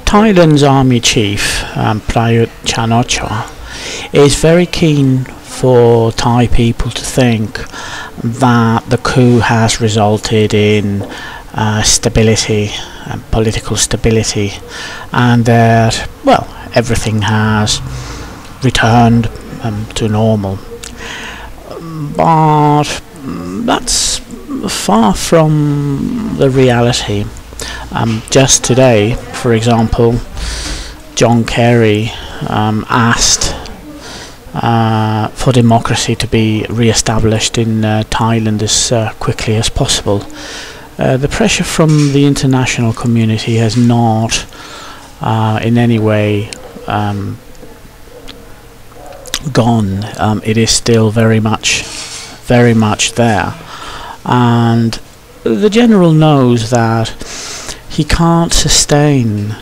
Thailand's army chief, Prayuth is very keen for Thai people to think that the coup has resulted in stability, political stability, and that, well, everything has returned to normal. But that's far from the reality. Just today, for example, John Kerry asked for democracy to be re-established in Thailand as quickly as possible. The pressure from the international community has not in any way gone. It is still very much there, and the general knows that he can't sustain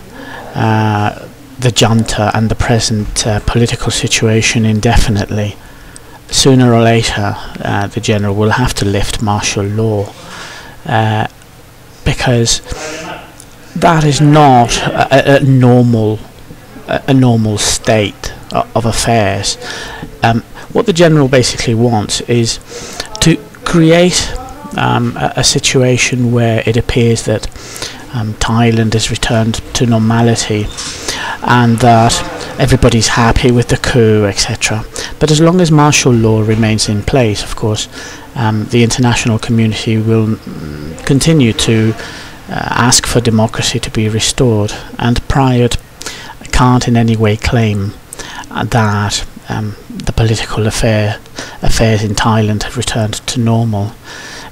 the junta and the present political situation indefinitely. Sooner or later, the general will have to lift martial law, because that is not a normal state of affairs. What the general basically wants is to create a situation where it appears that Thailand has returned to normality and that everybody's happy with the coup, etc. But as long as martial law remains in place, of course, the international community will continue to ask for democracy to be restored, and Prayuth can't in any way claim that the political affairs in Thailand have returned to normal.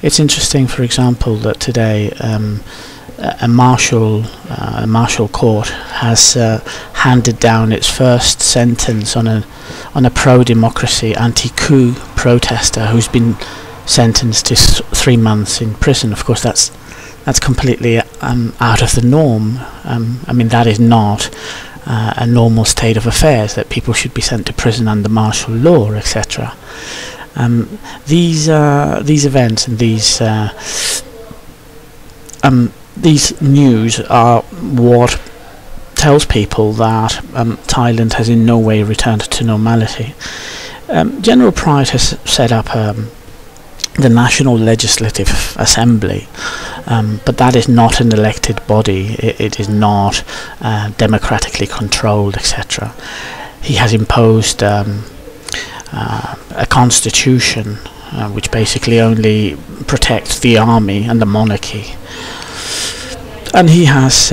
It's interesting, for example, that today a martial court has handed down its first sentence on a pro-democracy anti-coup protester who's been sentenced to 3 months in prison. Of course, that's completely out of the norm. I mean, that is not a normal state of affairs, that people should be sent to prison under martial law, etc. These events and these news are what tells people that Thailand has in no way returned to normality. General Prayuth has set up the National Legislative Assembly, but that is not an elected body. It is not democratically controlled, etc. He has imposed a constitution which basically only protects the army and the monarchy, and he has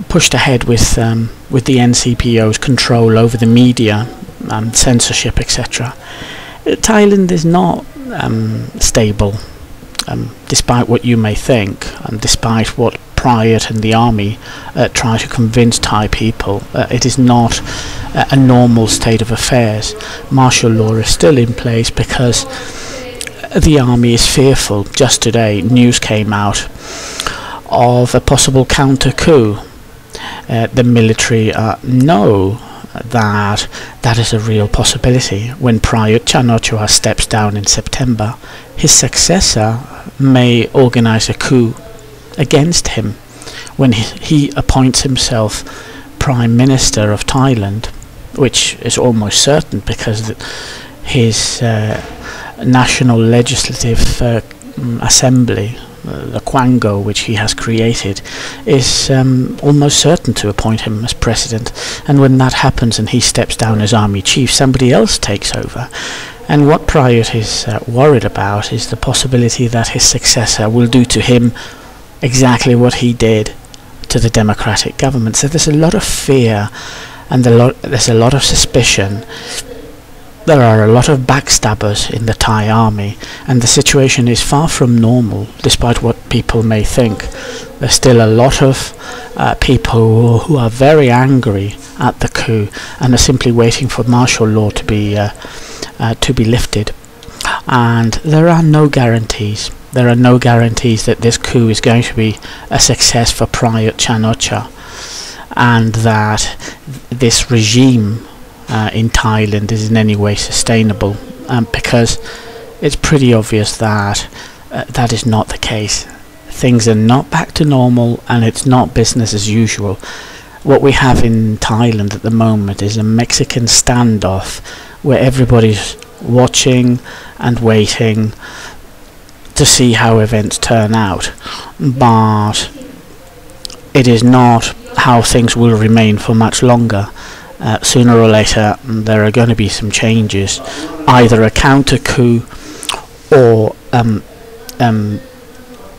pushed ahead with the NCPO's control over the media and censorship, etc. Thailand is not stable, despite what you may think, and despite what Prayuth and the army try to convince Thai people. It is not a normal state of affairs. Martial law is still in place because the army is fearful. Just today, news came out of a possible counter-coup. The military know that is a real possibility. When Prayuth steps down in September, his successor may organize a coup against him when he appoints himself Prime Minister of Thailand, which is almost certain because his National Legislative Assembly, the Quango, which he has created, is almost certain to appoint him as president. And when that happens and he steps down as army chief, somebody else takes over. And what Prayuth is worried about is the possibility that his successor will do to him exactly what he did to the democratic government. So there's a lot of fear and there's a lot of suspicion. There are a lot of backstabbers in the Thai army, and the situation is far from normal, despite what people may think. There's still a lot of people who are very angry at the coup and are simply waiting for martial law to be lifted. And there are no guarantees. There are no guarantees that this coup is going to be a success for Prayuth, and that this regime in Thailand is in any way sustainable, because it's pretty obvious that that is not the case. things are not back to normal and it's not business as usual. What we have in Thailand at the moment is a Mexican standoff where everybody's watching and waiting to see how events turn out, but it is not how things will remain for much longer. Sooner or later there are going to be some changes, either a counter coup or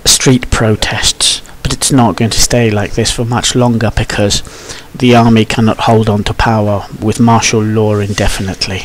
street protests, but it's not going to stay like this for much longer because the army cannot hold on to power with martial law indefinitely.